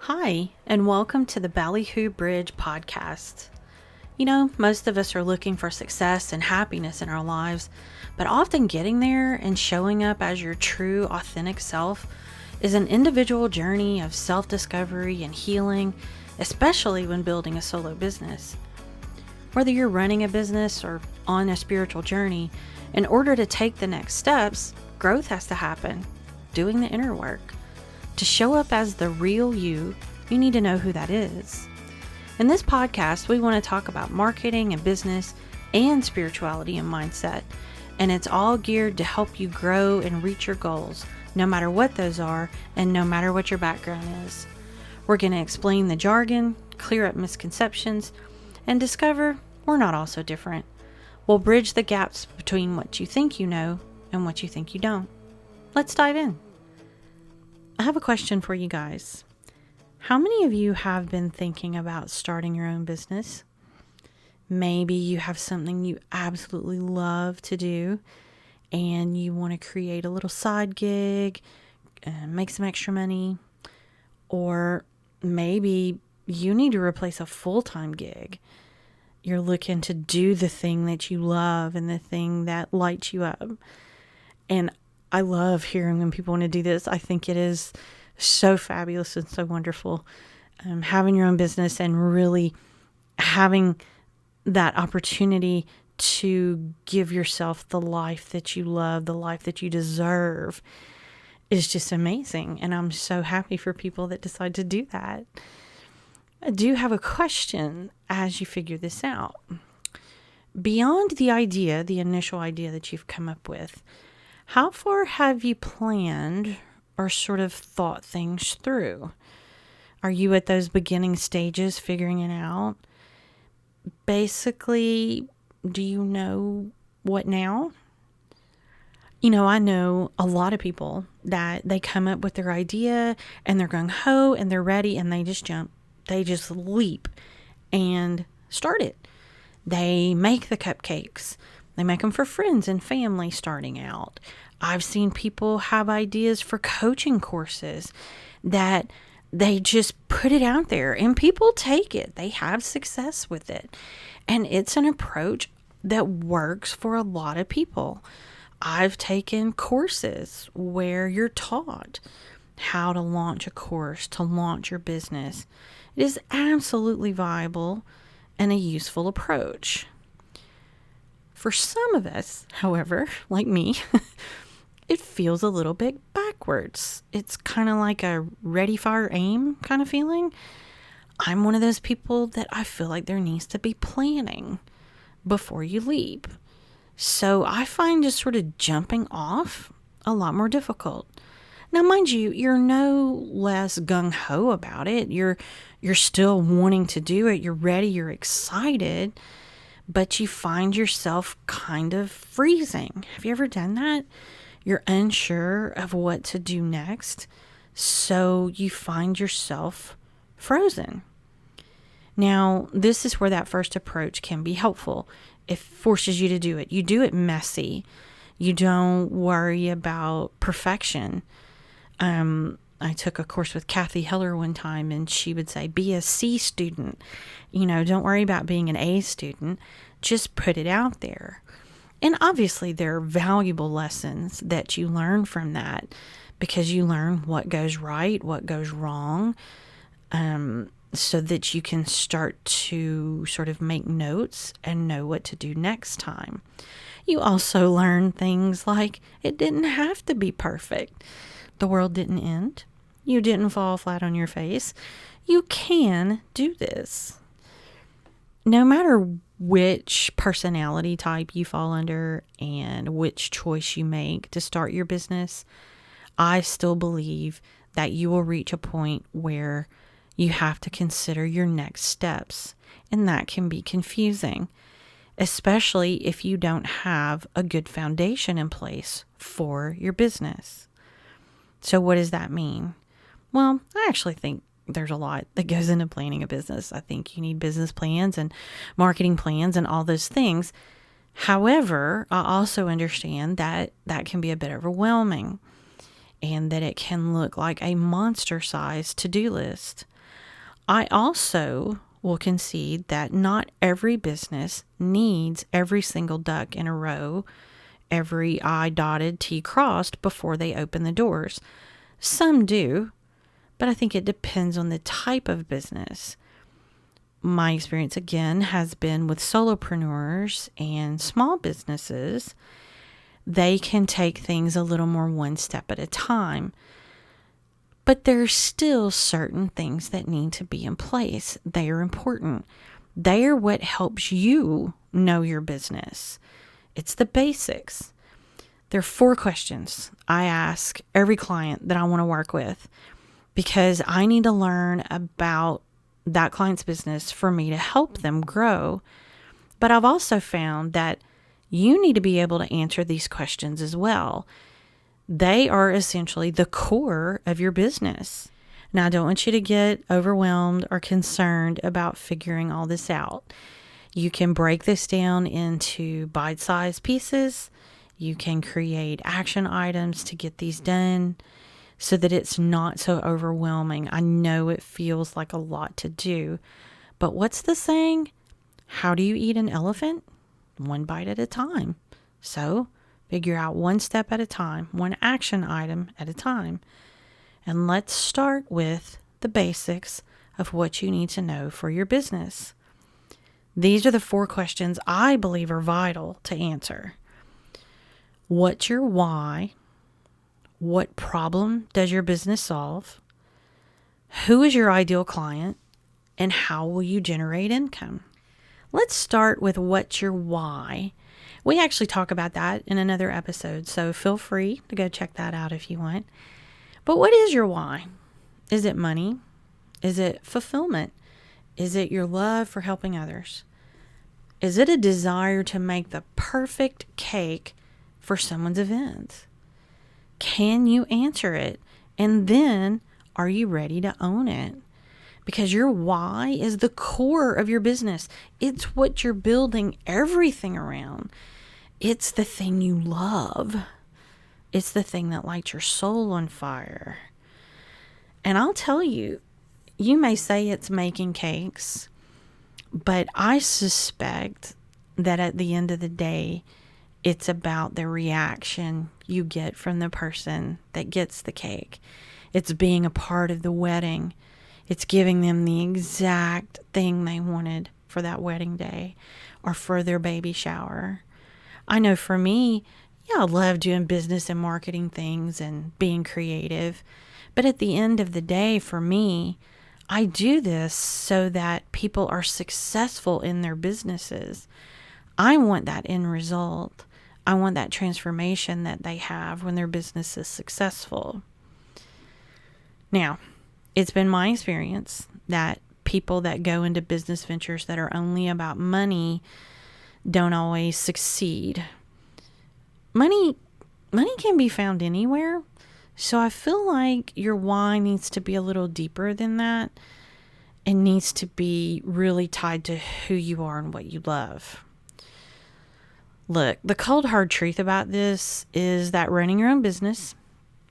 Hi, and welcome to the Ballyhoo Bridge podcast. You know, most of us are looking for success and happiness in our lives, but often getting there and showing up as your true, authentic self is an individual journey of self-discovery and healing, especially when building a solo business. Whether you're running a business or on a spiritual journey, in order to take the next steps, growth has to happen, doing the inner work. To show up as the real you need to know who that is. In this podcast, we want to talk about marketing and business and spirituality and mindset. And it's all geared to help you grow and reach your goals, no matter what those are and no matter what your background is. We're going to explain the jargon, clear up misconceptions, and discover we're not all so different. We'll bridge the gaps between what you think you know and what you think you don't. Let's dive in. I have a question for you guys. How many of you have been thinking about starting your own business? Maybe you have something you absolutely love to do and you want to create a little side gig, make some extra money, or maybe you need to replace a full-time gig. You're looking to do the thing that you love and the thing that lights you up. And I love hearing when people want to do this. I think it is so fabulous and so wonderful. Having your own business and really having that opportunity to give yourself the life that you love, the life that you deserve is just amazing. And I'm so happy for people that decide to do that. I do have a question as you figure this out. Beyond the idea, the initial idea that you've come up with, how far have you planned or sort of thought things through? Are you at those beginning stages figuring it out? Basically, do you know what now? You know, I know a lot of people that they come up with their idea and they're gung-ho and they're ready and they just jump. They just leap and start it. They make the cupcakes. They make them for friends and family starting out. I've seen people have ideas for coaching courses that they just put it out there and people take it. They have success with it. And it's an approach that works for a lot of people. I've taken courses where you're taught how to launch a course, to launch your business. It is absolutely viable and a useful approach. For some of us, however, like me, it feels a little bit backwards. It's kind of like a ready, fire, aim kind of feeling. I'm one of those people that I feel like there needs to be planning before you leap. So I find just sort of jumping off a lot more difficult. Now, mind you, you're no less gung-ho about it. You're still wanting to do it. You're ready. You're excited. But you find yourself kind of freezing. Have you ever done that? You're unsure of what to do next, so you find yourself frozen. Now, this is where that first approach can be helpful. It forces you to do it. You do it messy. You don't worry about perfection. I took a course with Kathy Heller one time, and she would say, be a C student. You know, don't worry about being an A student. Just put it out there. And obviously, there are valuable lessons that you learn from that because you learn what goes right, what goes wrong, so that you can start to sort of make notes and know what to do next time. You also learn things like it didn't have to be perfect. The world didn't end. You didn't fall flat on your face. You can do this. No matter which personality type you fall under and which choice you make to start your business, I still believe that you will reach a point where you have to consider your next steps. And that can be confusing, especially if you don't have a good foundation in place for your business. So what does that mean? Well, I actually think there's a lot that goes into planning a business. I think you need business plans and marketing plans and all those things. However, I also understand that that can be a bit overwhelming and that it can look like a monster-sized to-do list. I also will concede that not every business needs every single duck in a row, every I dotted, T crossed before they open the doors. Some do, but I think it depends on the type of business. My experience, again, has been with solopreneurs and small businesses. They can take things a little more one step at a time. But there's still certain things that need to be in place. They are important. They are what helps you know your business. It's the basics. There are 4 questions I ask every client that I want to work with because I need to learn about that client's business for me to help them grow. But I've also found that you need to be able to answer these questions as well. They are essentially the core of your business. Now, I don't want you to get overwhelmed or concerned about figuring all this out. You can break this down into bite-sized pieces. You can create action items to get these done so that it's not so overwhelming. I know it feels like a lot to do, but what's the saying? How do you eat an elephant? One bite at a time. So figure out one step at a time, one action item at a time. And let's start with the basics of what you need to know for your business. These are the 4 questions I believe are vital to answer. What's your why? What problem does your business solve? Who is your ideal client? And how will you generate income? Let's start with what's your why. We actually talk about that in another episode, so feel free to go check that out if you want. But what is your why? Is it money? Is it fulfillment? Is it your love for helping others? Is it a desire to make the perfect cake for someone's event? Can you answer it? And then, are you ready to own it? Because your why is the core of your business. It's what you're building everything around. It's the thing you love. It's the thing that lights your soul on fire. And I'll tell you, you may say it's making cakes, but I suspect that at the end of the day, it's about the reaction you get from the person that gets the cake. It's being a part of the wedding. It's giving them the exact thing they wanted for that wedding day or for their baby shower. I know for me, I love doing business and marketing things and being creative. But at the end of the day, for me, I do this so that people are successful in their businesses. I want that end result. I want that transformation that they have when their business is successful. Now, it's been my experience that people that go into business ventures that are only about money don't always succeed. Money can be found anywhere. So I feel like your why needs to be a little deeper than that and needs to be really tied to who you are and what you love. Look, the cold hard truth about this is that running your own business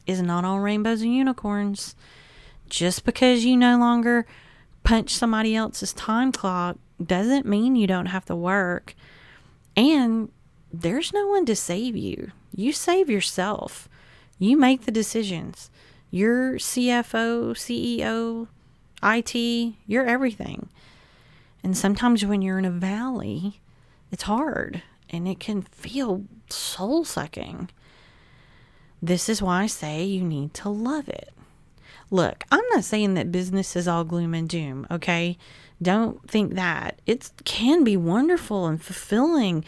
is not all rainbows and unicorns. Just because you no longer punch somebody else's time clock doesn't mean you don't have to work. And there's no one to save you. You save yourself. You make the decisions. You're CFO, CEO, IT, you're everything. And sometimes when you're in a valley, it's hard and it can feel soul-sucking. This is why I say you need to love it. Look, I'm not saying that business is all gloom and doom, okay? Don't think that. It can be wonderful and fulfilling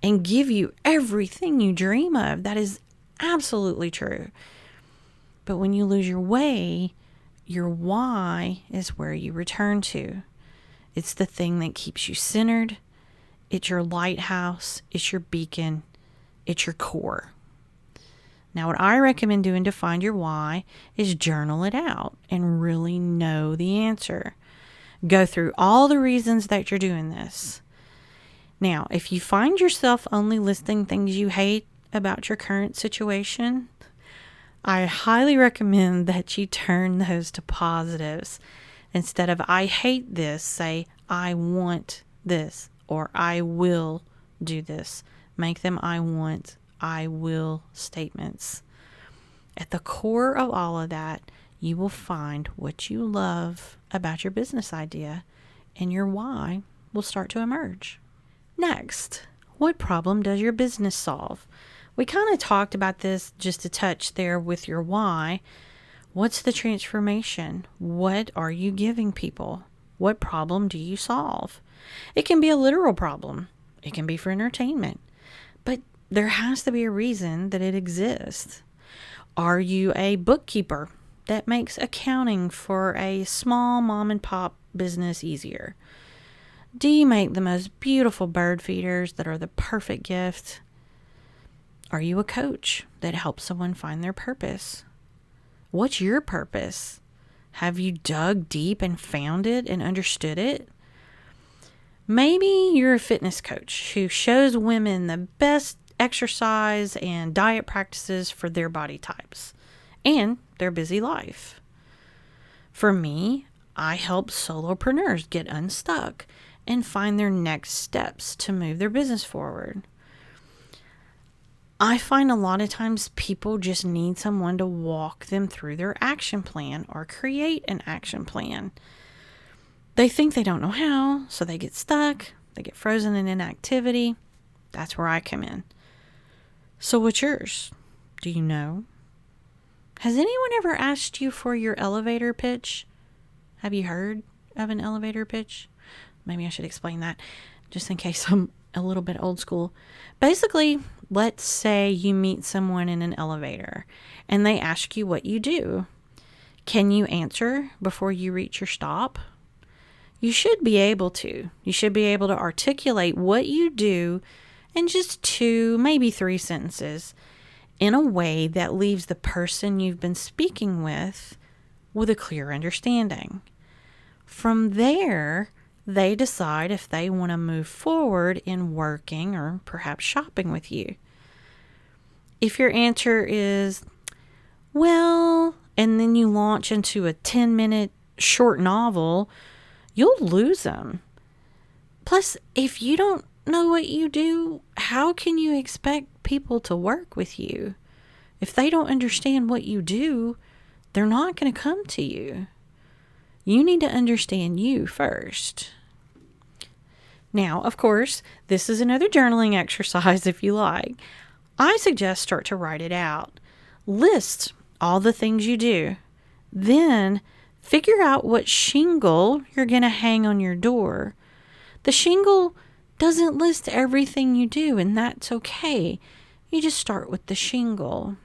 and give you everything you dream of. That is absolutely true. But when you lose your way, your why is where you return to. It's the thing that keeps you centered. It's your lighthouse. It's your beacon. It's your core. Now, what I recommend doing to find your why is journal it out and really know the answer. Go through all the reasons that you're doing this. Now, if you find yourself only listing things you hate about your current situation, I highly recommend that you turn those to positives Instead of I hate this, say I want this or I will do this. Make them I want, I will statements. At the core of all of that, you will find what you love about your business idea, and your why will start to emerge. Next, what problem does your business solve? We kind of talked about this just a touch there with your why. What's the transformation? What are you giving people? What problem do you solve? It can be a literal problem. It can be for entertainment. But there has to be a reason that it exists. Are you a bookkeeper that makes accounting for a small mom and pop business easier? Do you make the most beautiful bird feeders that are the perfect gift? Are you a coach that helps someone find their purpose? What's your purpose? Have you dug deep and found it and understood it? Maybe you're a fitness coach who shows women the best exercise and diet practices for their body types and their busy life. For me, I help solopreneurs get unstuck and find their next steps to move their business forward. I find a lot of times people just need someone to walk them through their action plan or create an action plan. They think they don't know how, so they get stuck, they get frozen in inactivity. That's where I come in. So what's yours? Do you know? Has anyone ever asked you for your elevator pitch? Have you heard of an elevator pitch? Maybe I should explain that just in case I'm a little bit old school. Basically, let's say you meet someone in an elevator and they ask you what you do. Can you answer before you reach your stop? You should be able to. You should be able to articulate what you do in just 2, maybe 3 sentences in a way that leaves the person you've been speaking with a clear understanding. From there, they decide if they want to move forward in working or perhaps shopping with you. If your answer is, well, and then you launch into a 10-minute short novel, you'll lose them. Plus, if you don't know what you do, how can you expect people to work with you? If they don't understand what you do, they're not going to come to you. You need to understand you first. Now, of course, this is another journaling exercise if you like. I suggest start to write it out. List all the things you do. Then figure out what shingle you're going to hang on your door. The shingle doesn't list everything you do, and that's okay. You just start with the shingle.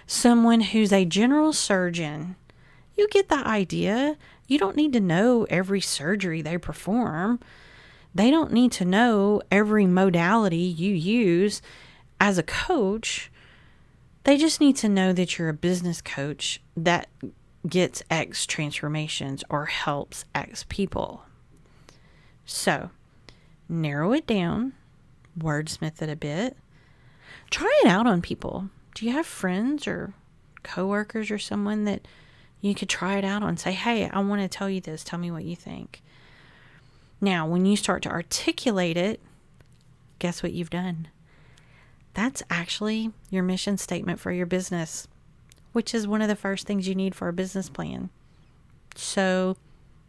Someone who's a general surgeon, you get the idea. You don't need to know every surgery they perform. They don't need to know every modality you use as a coach. They just need to know that you're a business coach that gets X transformations or helps X people. So, narrow it down, wordsmith it a bit. Try it out on people. Do you have friends or coworkers or someone that you could try it out on? Say, hey, I want to tell you this. Tell me what you think. Now, when you start to articulate it, guess what you've done? That's actually your mission statement for your business, which is one of the first things you need for a business plan. So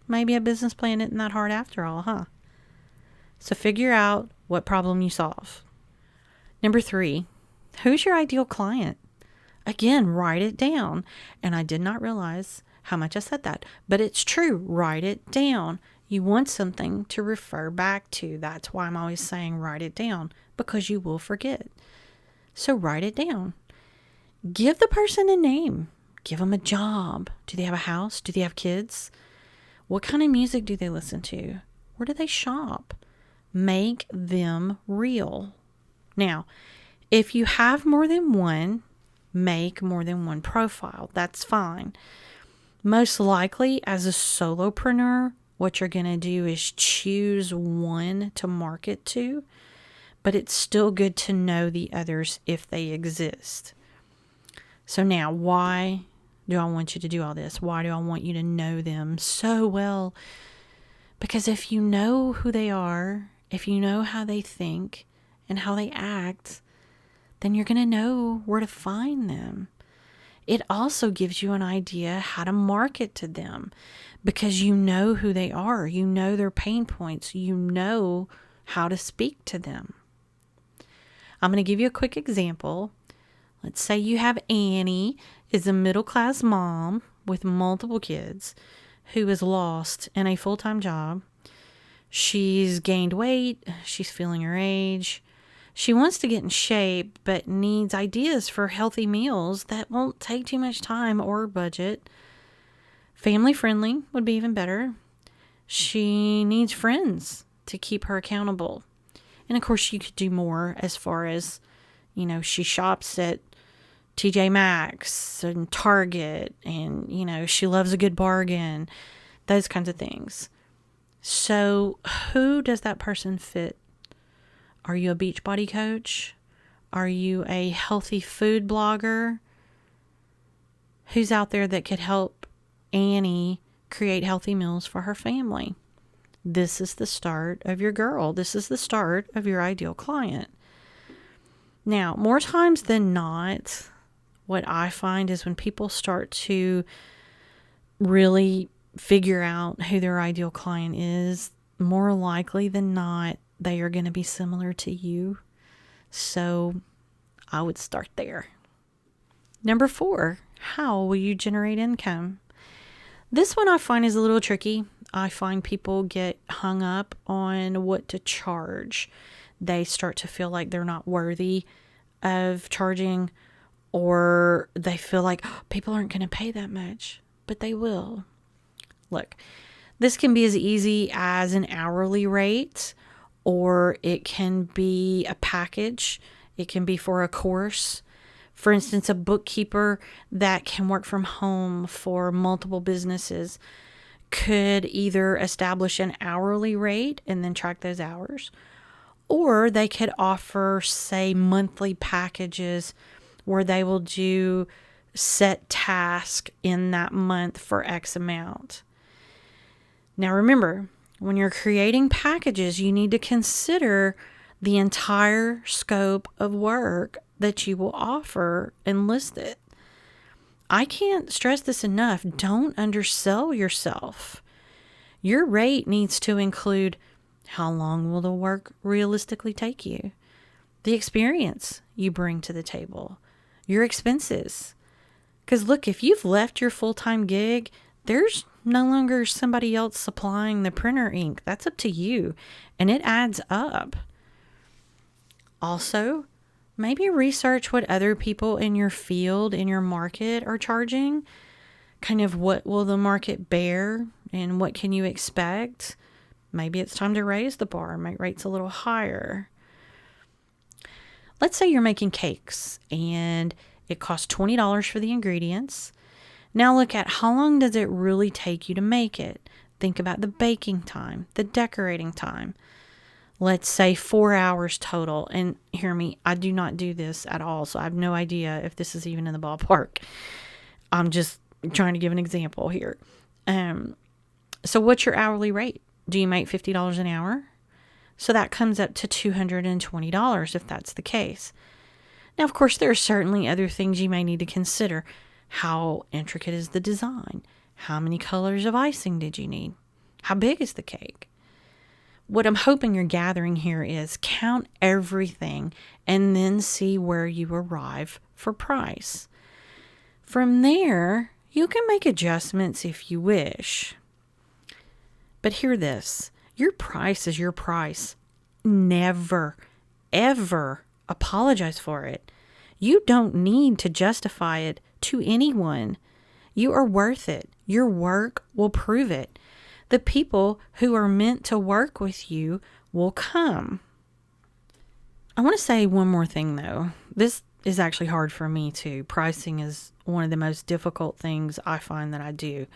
maybe a business plan isn't that hard after all, huh? So figure out what problem you solve. Number 3, who's your ideal client? Again, write it down. And I did not realize how much I said that, but it's true. Write it down. You want something to refer back to. That's why I'm always saying write it down, because you will forget. So write it down. Give the person a name. Give them a job. Do they have a house? Do they have kids? What kind of music do they listen to? Where do they shop? Make them real. Now, if you have more than one, make more than one profile. That's fine. Most likely, as a solopreneur, what you're going to do is choose one to market to, but it's still good to know the others if they exist. So now, why do I want you to do all this? Why do I want you to know them so well? Because if you know who they are, if you know how they think and how they act, then you're going to know where to find them. It also gives you an idea how to market to them because you know who they are. You know their pain points. You know how to speak to them. I'm going to give you a quick example. Let's say you have Annie, is a middle-class mom with multiple kids who is lost in a full-time job. She's gained weight. She's feeling her age. She wants to get in shape, but needs ideas for healthy meals that won't take too much time or budget. Family friendly would be even better. She needs friends to keep her accountable. And of course, you could do more as far as, she shops at TJ Maxx and Target, and, she loves a good bargain, those kinds of things. So who does that person fit? Are you a Beachbody coach? Are you a healthy food blogger? Who's out there that could help Annie create healthy meals for her family? This is the start of your girl. This is the start of your ideal client. Now, more times than not, what I find is when people start to really figure out who their ideal client is, more likely than not, they are going to be similar to you. So I would start there. Number 4, how will you generate income? This one I find is a little tricky. I find people get hung up on what to charge. They start to feel like they're not worthy of charging, or they feel like people aren't going to pay that much, but they will. Look, this can be as easy as an hourly rate, or it can be a package. It can be for a course. For instance, a bookkeeper that can work from home for multiple businesses could either establish an hourly rate and then track those hours, or they could offer, say, monthly packages where they will do set task in that month for X amount. Now remember, when you're creating packages, you need to consider the entire scope of work that you will offer and list it. I can't stress this enough. Don't undersell yourself. Your rate needs to include how long will the work realistically take you, the experience you bring to the table, your expenses. Because look, if you've left your full-time gig, there's no longer somebody else supplying the printer ink. That's up to you, and it adds up. Also, maybe research what other people in your field, in your market are charging. Kind of what will the market bear and what can you expect? Maybe it's time to raise the bar, make rates a little higher. Let's say you're making cakes and it costs $20 for the ingredients. Now look at how long does it really take you to make it. Think about the baking time, the decorating time. Let's say 4 hours total. And hear me, I do not do this at all, so I have no idea if this is even in the ballpark. I'm just trying to give an example here. So what's your hourly rate? Do you make $50 an hour? So that comes up to $220 if that's the case. Now, of course, there are certainly other things you may need to consider. How intricate is the design? How many colors of icing did you need? How big is the cake? What I'm hoping you're gathering here is count everything and then see where you arrive for price. From there, you can make adjustments if you wish. But hear this, your price is your price. Never, ever apologize for it. You don't need to justify it to anyone. You are worth it. Your work will prove it. The people who are meant to work with you will come. I want to say one more thing though. This is actually hard for me too. Pricing is one of the most difficult things I find that I do.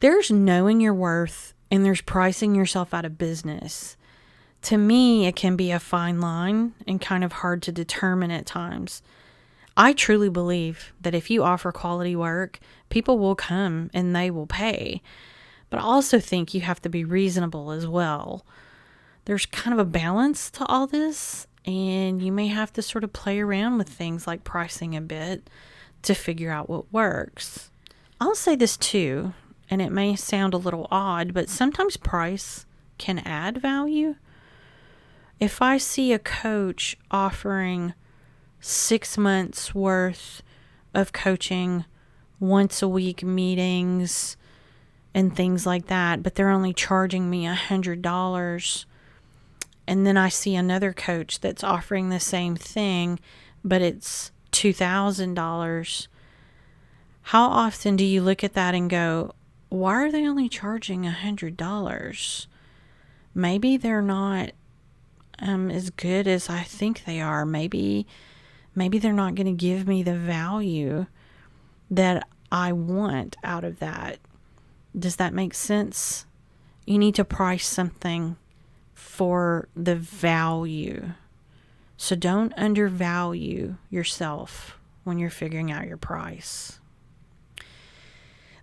There's knowing your worth and there's pricing yourself out of business. To me, it can be a fine line and kind of hard to determine at times. I truly believe that if you offer quality work, people will come and they will pay. But I also think you have to be reasonable as well. There's kind of a balance to all this, and you may have to sort of play around with things like pricing a bit to figure out what works. I'll say this too, and it may sound a little odd, but sometimes price can add value. If I see a coach offering 6 months worth of coaching, once a week meetings, and things like that, but they're only charging me $100, and then I see another coach that's offering the same thing, but it's $2,000, how often do you look at that and go, why are they only charging $100? Maybe they're not as good as I think they are. Maybe they're not going to give me the value that I want out of that. Does that make sense? You need to price something for the value. So don't undervalue yourself when you're figuring out your price.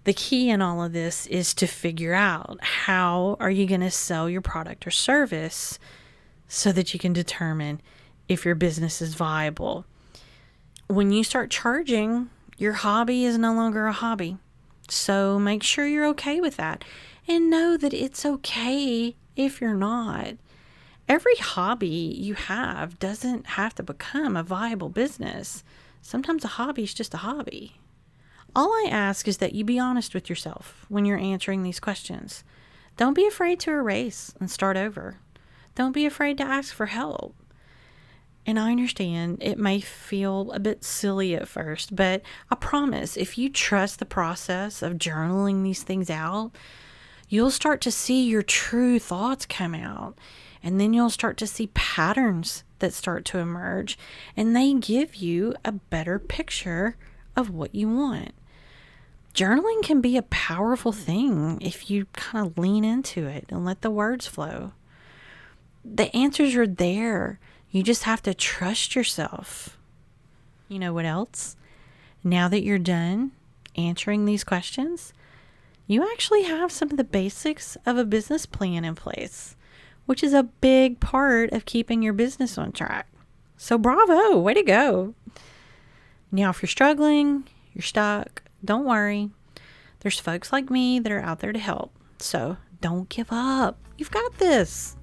The key in all of this is to figure out how are you going to sell your product or service so that you can determine if your business is viable. When you start charging, your hobby is no longer a hobby. So make sure you're okay with that, and know that it's okay if you're not. Every hobby you have doesn't have to become a viable business. Sometimes a hobby is just a hobby. All I ask is that you be honest with yourself when you're answering these questions. Don't be afraid to erase and start over. Don't be afraid to ask for help. And I understand it may feel a bit silly at first, but I promise if you trust the process of journaling these things out, you'll start to see your true thoughts come out. And then you'll start to see patterns that start to emerge, and they give you a better picture of what you want. Journaling can be a powerful thing if you kind of lean into it and let the words flow. The answers are there. You just have to trust yourself. You know what else? Now that you're done answering these questions, you actually have some of the basics of a business plan in place, which is a big part of keeping your business on track. So bravo, way to go. Now, if you're struggling, you're stuck, don't worry. There's folks like me that are out there to help. So don't give up. You've got this.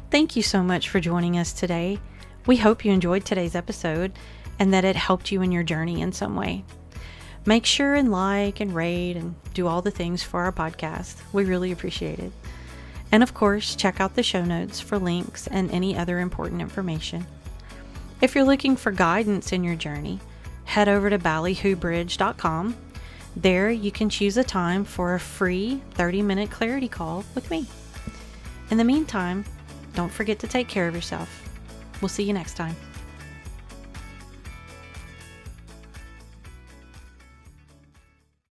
Thank you so much for joining us today. We hope you enjoyed today's episode and that it helped you in your journey in some way. Make sure and like and rate and do all the things for our podcast. We really appreciate it. And of course, check out the show notes for links and any other important information. If you're looking for guidance in your journey, head over to ballyhoobridge.com. There you can choose a time for a free 30-minute clarity call with me. In the meantime, don't forget to take care of yourself. We'll see you next time.